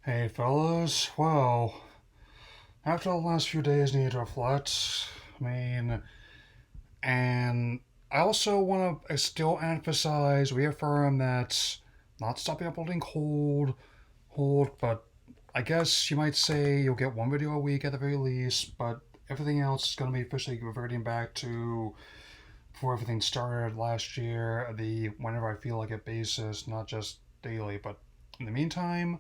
Hey fellas, well, after the last few days need to reflect, and I also want to still emphasize, reaffirm that not stopping uploading hold, but I guess you might say you'll get one video a week at the very least, but everything else is going to be officially reverting back to before everything started last year, the whenever I feel like it basis, not just daily, but in the meantime,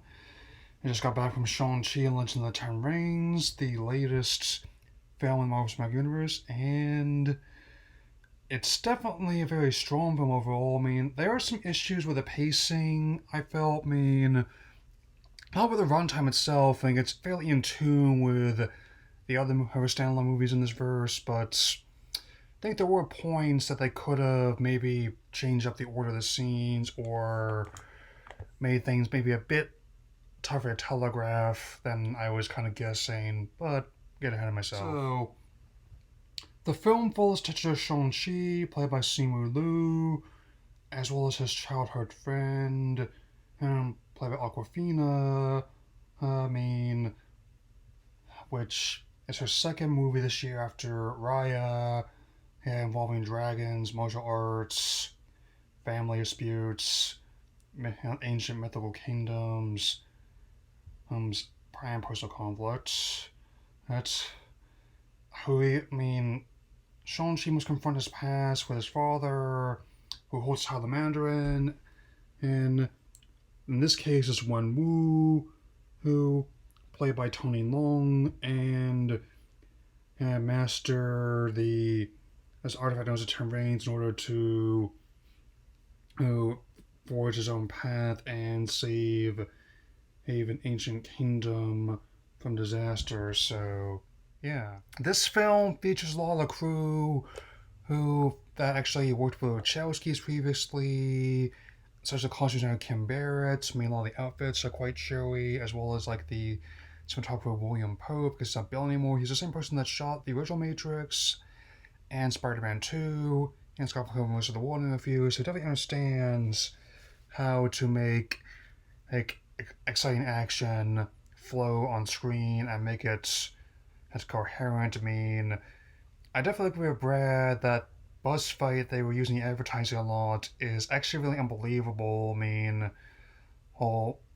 I just got back from Shang-Chi and Legend of the Ten Rings, the latest film in Marvel Cinematic Universe, and it's definitely a very strong film overall. There are some issues with the pacing, I felt. Not with the runtime itself. I think it's fairly in tune with the other standalone movies in this verse, but I think there were points that they could have maybe changed up the order of the scenes or made things maybe a bit tougher to telegraph than I was kind of guessing, but get ahead of myself. So, the film follows titular Shang-Chi, played by Simu Liu, as well as his childhood friend, played by Aquafina. I mean, which is her second movie this year after Raya, involving dragons, martial arts, family disputes, ancient mythical kingdoms, and personal conflicts. That's who Shang-Chi must confront his past with his father, who holds the title of Mandarin, and in this case it's Wen Wu, who, played by Tony Long, and master the as artifact known as the Ten Rings in order to forge his own path and save an ancient kingdom from disaster. So, yeah. This film features a lot of the crew who that actually worked with Wachowskis previously, such as costume designer Kim Barrett. A lot of the outfits are quite showy, as well as like the cinematographer William Pope, because he's not Bill anymore. He's the same person that shot the original Matrix and Spider-Man 2, and Scott Pilgrim most of the World in a few, so he definitely understands how to make like exciting action flow on screen and make it as coherent. I definitely agree with Brad that buzz fight they were using advertising a lot is actually really unbelievable.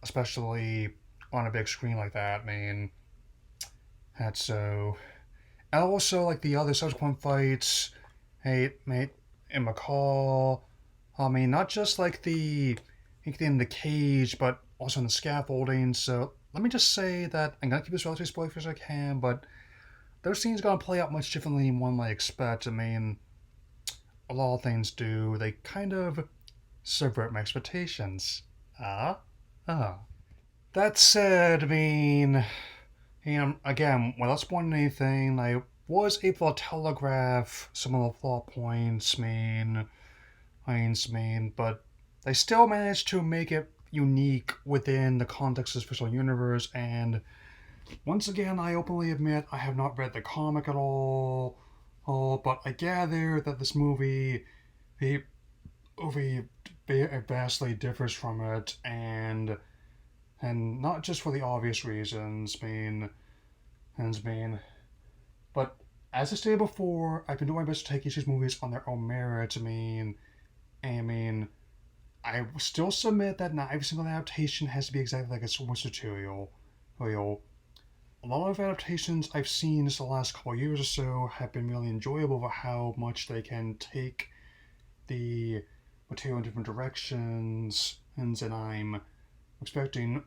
Especially on a big screen like that. That's so. And also like the other subsequent fights, hey mate, in McCall. Not just like in the cage, but also in the scaffolding. So let me just say that I'm gonna keep this relatively spoiler as I can, but those scenes are gonna play out much differently than one might expect. A lot of things do. They kind of subvert my expectations. Ah, ah. That said, again, without spoiling anything, I was able to telegraph some of the plot points. But they still managed to make it unique within the context of the official universe. And once again, I openly admit I have not read the comic at all. But I gather that this the movie vastly differs from it, and not just for the obvious reasons. But as I stated before, I've been doing my best to take each of these movies on their own merit. I mean, I still submit that not every single adaptation has to be exactly like its source material. A lot of adaptations I've seen just the last couple of years or so have been really enjoyable for how much they can take the material in different directions, and then I'm expecting,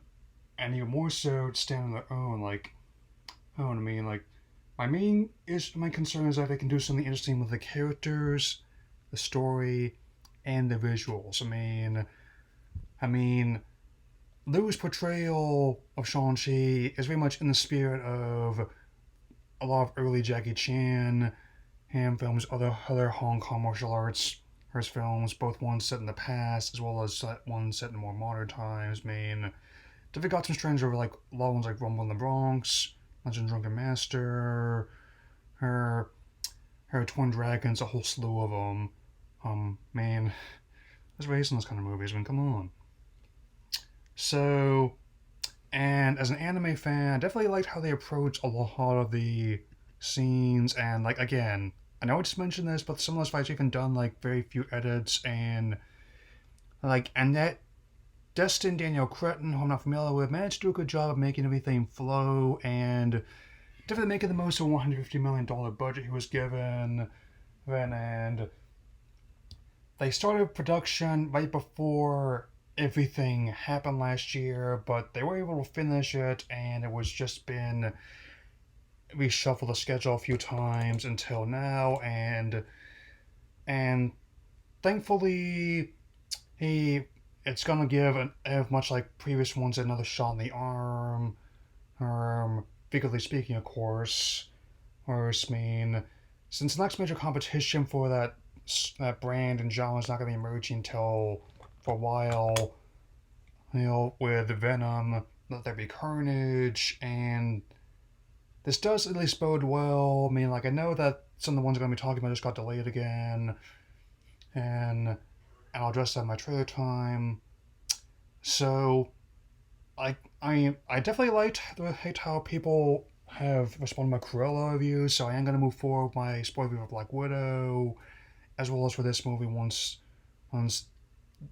and even more so, to stand on their own. Like, my concern is that they can do something interesting with the characters, the story, and the visuals. I mean, Liu's portrayal of Shang-Chi is very much in the spirit of a lot of early Jackie Chan ham films, other Hong Kong martial arts films, both ones set in the past as well as ones set in more modern times. They've got some strange over like a lot of ones like Rumble in the Bronx, Legend of Drunken Master, her Twin Dragons, a whole slew of them. There's raised in those kind of movies. Come on. So, And as an anime fan, I definitely liked how they approach a lot of the scenes. And like again, I know I just mentioned this, but some of those fights even done like very few edits and like Annette Destin, Daniel Cretton, who I'm not familiar with, managed to do a good job of making everything flow and definitely making the most of a $150 million budget he was given. And they started production right before everything happened last year, but they were able to finish it, and it was just been reshuffled the schedule a few times until now, and thankfully he it's gonna give much like previous ones another shot in the arm, figuratively speaking, of course. Or I mean, since the next major competition for that brand and genre is not going to be emerging until for a while, with Venom, Let There Be Carnage, and this does at least bode well. I mean, like, I know that some of the ones I'm going to be talking about just got delayed again, and I'll address that in my trailer time. So, I definitely liked how people have responded to my Cruella reviews, so I am going to move forward with my spoiler review of Black Widow, as well as for this movie once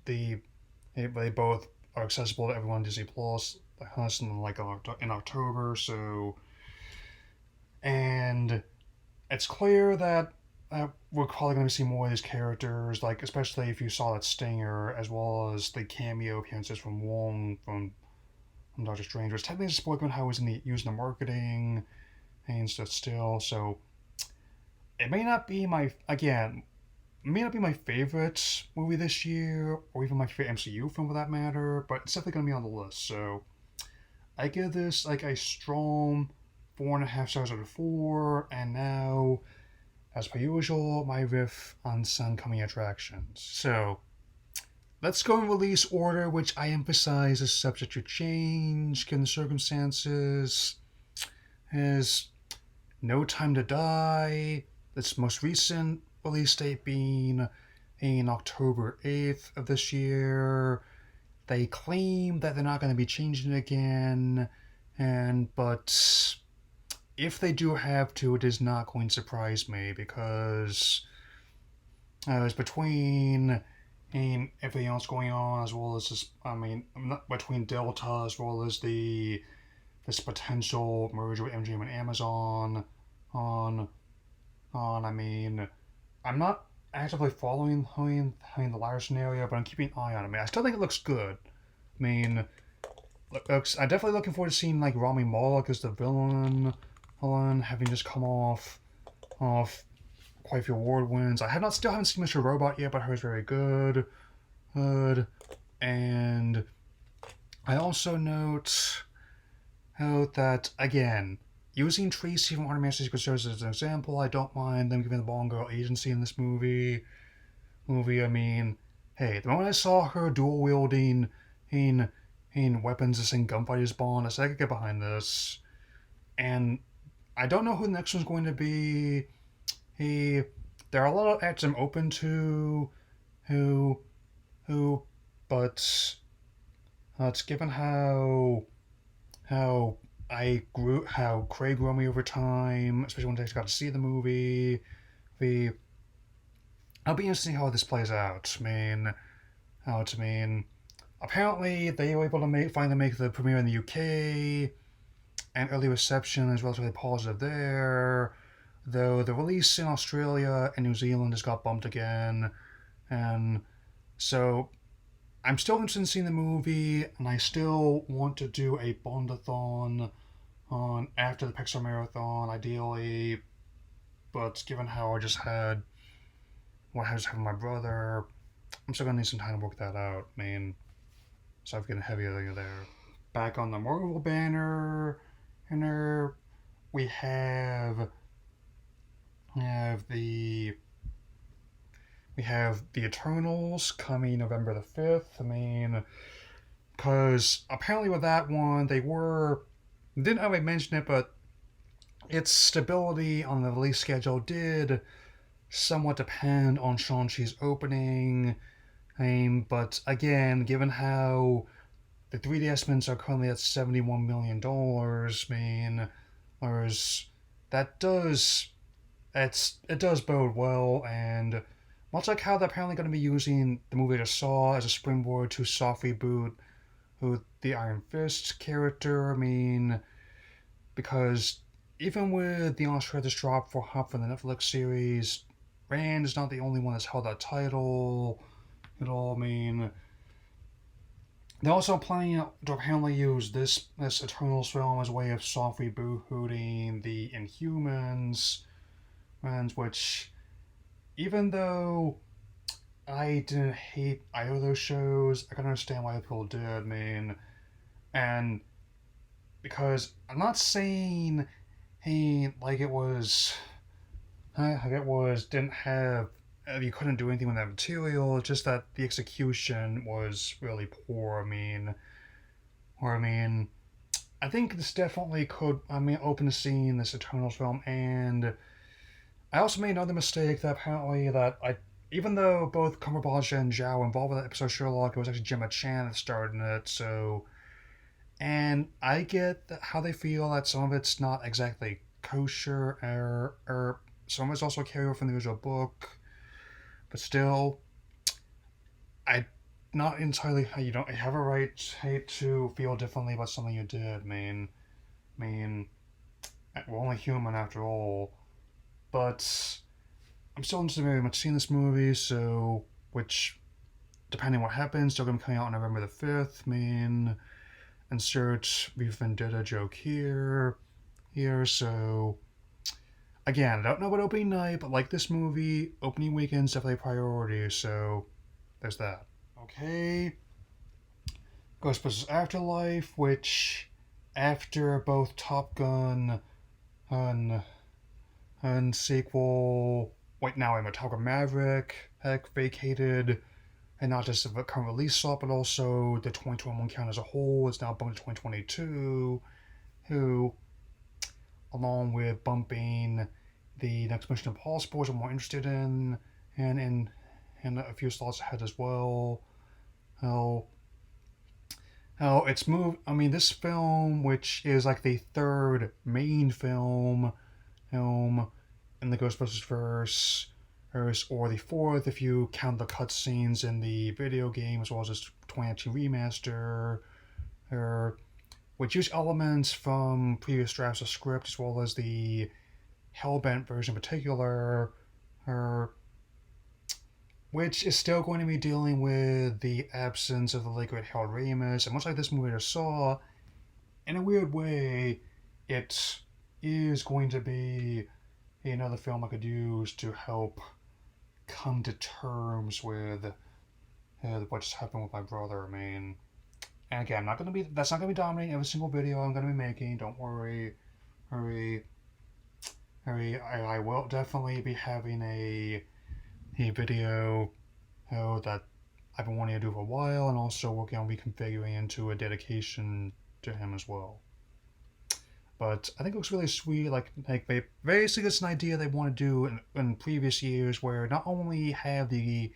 the they both are accessible to everyone on Disney Plus. Like in October. So, and it's clear that we're probably going to see more of these characters, like especially if you saw that Stinger, as well as the cameo appearances from Wong from Doctor Strange. Which technically just spoken how it was used in the marketing and stuff still. So it may not be my favorite movie this year, or even my favorite MCU film for that matter, but it's definitely going to be on the list. So I give this like a strong 4.5 stars out of 4, and now, as per usual, my riff on some coming attractions. So let's go in release order, which I emphasize is subject to change given the circumstances. Is No Time to Die, its most recent release date being in October 8th of this year. They claim that they're not going to be changing it again, but if they do have to, it is not going to surprise me because it's between everything else going on, as well as this. I mean, not between Delta as well as this potential merger with MGM and Amazon. On I mean, I'm not actively following the latter scenario, but I'm keeping an eye on it. I mean, I still think it looks good. I mean, I'm definitely looking forward to seeing like Rami Malek as the villain, having just come off quite a few award wins. Still haven't seen Mr. Robot yet, but I heard it's very good. Good, and I also note that again, using Tracy from Army Secret Service as an example, I don't mind them giving the Bond Girl agency in this movie. I mean, hey, the moment I saw her dual wielding in weapons and gunfighters Bond, I said I could get behind this. And I don't know who the next one's going to be. There are a lot of actors I'm open to, who, but it's given how Craig grew on me over time, especially once I got to see the movie. The I'll be interested to see how this plays out. I mean, apparently they were able to finally make the premiere in the UK, and early reception is relatively positive there. Though the release in Australia and New Zealand just got bumped again, and so I'm still interested in seeing the movie, and I still want to do a Bondathon on after the Pixar Marathon, ideally. But given how I just had what I just had with my brother, I'm still gonna need some time to work that out. I mean, so I'm getting heavier there. Back on the Marvel banner, and there we have the Eternals coming November the 5th. I mean, because apparently with that one, didn't really mention it, but its stability on the release schedule did somewhat depend on Shang-Chi's opening. But again, given how the 3D estimates are currently at $71 million. I mean, whereas that does it does bode well, and much like how they're apparently going to be using the movie I saw as a springboard to soft reboot who the Iron Fist character. I mean, because even with the Australia's drop for Hop for the Netflix series, Rand is not the only one that's held that title. At all, I mean, they're also planning to apparently use this Eternals film as a way of soft rebooting the Inhumans, which even though I didn't hate either of those shows, I can understand why people did. I mean, and because I'm not saying hey like it was like it was didn't have you couldn't do anything with that material. It's just that the execution was really poor. I mean, I think this definitely could. I mean, open to seeing this Eternals film, and I also made another mistake that apparently that I. Even though both Cumberbatch and Zhao were involved with that episode of Sherlock, it was actually Gemma Chan that starred in it. So, and I get how they feel that some of it's not exactly kosher, or some of it's also a carryover from the original book. But still, I not entirely. You don't have a right to feel differently about something you did. I mean, we're only human after all. But I'm still interested very much seeing this movie. So, which, depending on what happens, still gonna be coming out on November the 5th. I mean, insert V Vendetta joke here. So again, I don't know about opening night, but like this movie, opening weekend's definitely a priority. So there's that. Okay, Ghostbusters Afterlife, which after both Top Gun and sequel, wait now I'm a Top Gun Maverick, heck vacated, and not just the current release slot, but also the 2021 count as a whole is now bumped to 2022. Who, along with bumping the next Mission Impossible, which I'm more interested in, and a few slots ahead as well. How it's moved. I mean, this film, which is like the third main film in the Ghostbusters verse, or the fourth if you count the cutscenes in the video game as well as this 2019 remaster, which use elements from previous drafts of script as well as the Hellbent version in particular, which is still going to be dealing with the absence of the late great Harold Ramis. And much like this movie I saw, in a weird way, it is going to be another film I could use to help come to terms with what just happened with my brother. I mean, and again, that's not gonna be dominating every single video I'm gonna be making. Don't worry, hurry. I will definitely be having a video that I've been wanting to do for a while, and also working on reconfiguring into a dedication to him as well. But I think it looks really sweet. Like basically, it's an idea they want to do in previous years, where not only have the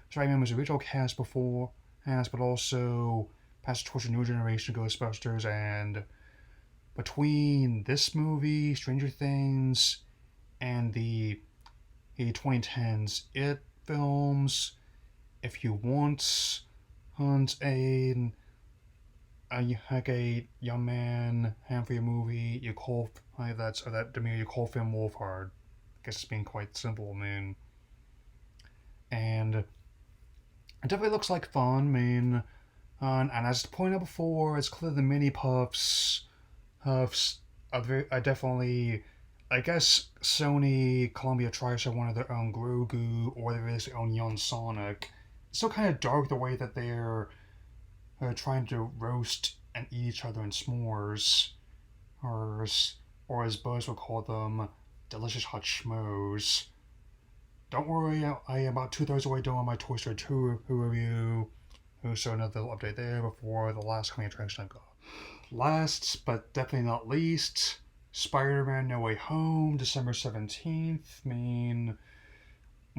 Strike members original cast before but also pass towards a new generation of Ghostbusters, and between this movie, Stranger Things, and the 2010s It films, if you want a young man hand for your movie, you call you call Finn Wolfhard. I guess it's being quite simple, man. And it definitely looks like fun, I mean, and as pointed out before, it's clear the mini puffs are definitely. I guess Sony, Columbia tries to have one of their own Grogu, or they release their own young Sonic. It's still kind of dark the way that they're trying to roast and eat each other in s'mores, or as Buzz would call them, delicious hot schmoes. Don't worry, I am about 2/3 away done on my Toy Story 2 review, so another little update there before the last coming attraction I've got. Last, but definitely not least, Spider-Man No Way Home, December 17th. I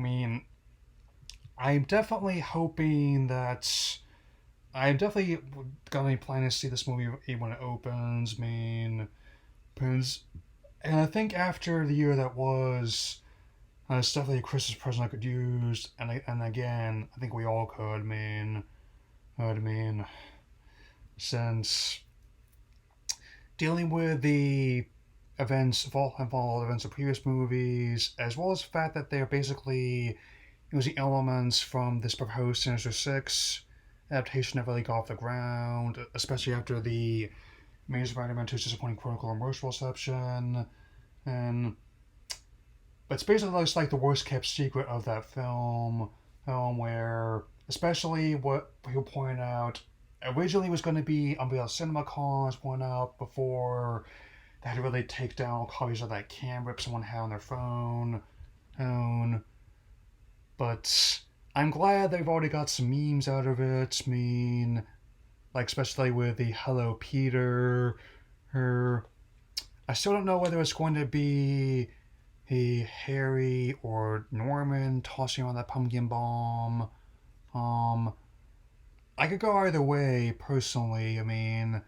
mean, I'm definitely hoping that I'm definitely gonna be planning to see this movie when it opens. I mean, because, and I think after the year that was, it's definitely a Christmas present I could use. And again, I think we all could. I mean, since dealing with the events of all events of previous movies, as well as the fact that they're basically using elements from this proposed Sinister Six adaptation that really got off the ground, especially after the Amazing Spider-Man 2's disappointing critical and commercial reception. And but it's basically just like the worst kept secret of that where especially what people point out originally was going to be unveiled at CinemaCon, as pointed out before they had to really take down copies of that cam rip someone had on their phone. But I'm glad they've already got some memes out of it. I mean, like especially with the Hello Peter, her. I still don't know whether it's going to be a Harry or Norman tossing on that pumpkin bomb. Um, I could go either way personally. I mean,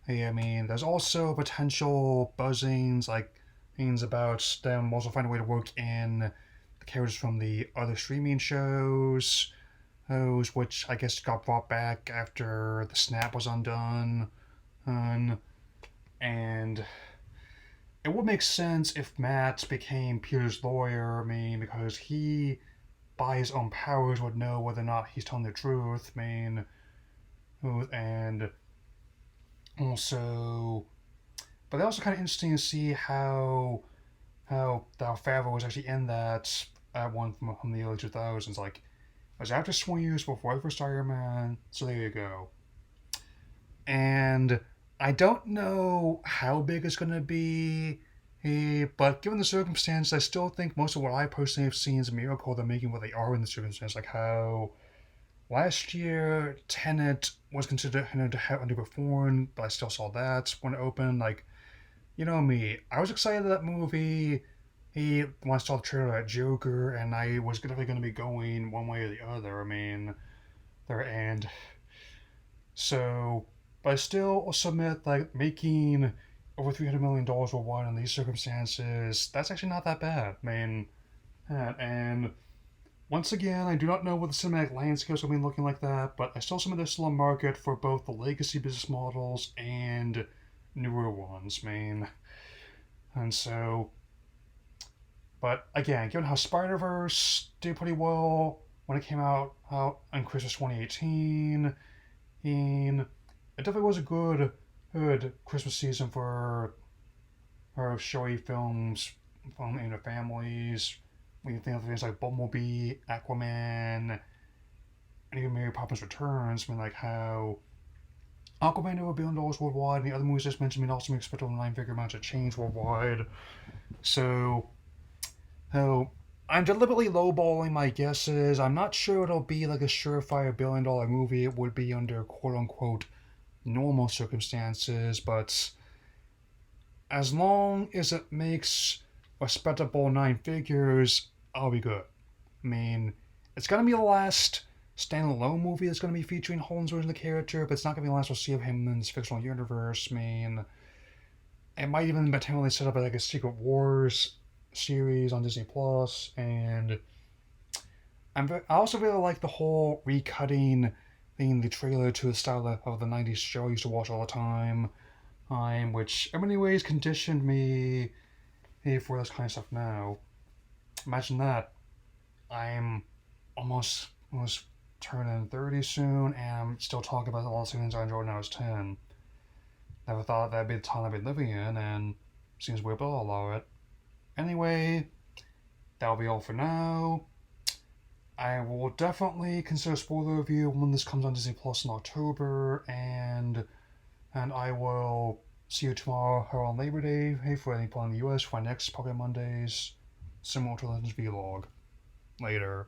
there's also potential buzzings like things about them also finding a way to work in the characters from the other streaming shows, those which I guess got brought back after the snap was undone. Um, and it would make sense if Matt became Peter's lawyer. I mean, because he, by his own powers, would know whether or not he's telling the truth. I mean, and also, but also kind of interesting to see how Favreau was actually in that at one from the early 2000s. Like, it was after 20 years before the first Iron Man, so there you go. And I don't know how big it's going to be, but given the circumstance, I still think most of what I personally have seen is a miracle they're making what they are in the circumstance. Like how last year Tenet was considered to have underperformed, but I still saw that when it opened. Like, you know me, I was excited that movie. When I saw the trailer at Joker, and I was definitely going to be going one way or the other. I mean, there and so, but I still submit like making over $300 million worldwide in these circumstances. That's actually not that bad. I mean, and once again, I do not know what the cinematic landscape is going to be looking like that, but I still submit there's still a market for both the legacy business models and newer ones. I mean, and so, but again, given how Spider Verse did pretty well when it came out in Christmas 2018, and it definitely was a good Christmas season for showy films from into families. When you think of things like Bumblebee, Aquaman, and even Mary Poppins Returns, I mean, like how Aquaman over $1 billion worldwide, and the other movies I just mentioned, I mean, also expect a nine-figure amount of change worldwide. So, so I'm deliberately lowballing my guesses. I'm not sure it'll be like a surefire $1 billion movie. It would be under quote unquote normal circumstances, but as long as it makes respectable nine figures, I'll be good. I mean, it's gonna be the last standalone movie that's gonna be featuring Holland's version of the character, but it's not gonna be the last we'll see of him in this fictional universe. I mean, it might even potentially set up like a Secret Wars series on Disney Plus, and I also really like the whole recutting thing, the trailer to the style of the '90s show I used to watch all the time, which in many ways conditioned me for this kind of stuff now. Imagine that. I'm almost turning 30 soon, and I'm still talking about all the things I enjoyed when I was 10. Never thought that'd be the time I'd be living in, and seems weird, but I'll allow it. Anyway, that'll be all for now. I will definitely consider a spoiler review when this comes on Disney Plus in October, and I will see you tomorrow or on Labor Day. Hey, for any people in the US for my next Pocket Mondays, similar to Legends Vlog. Later.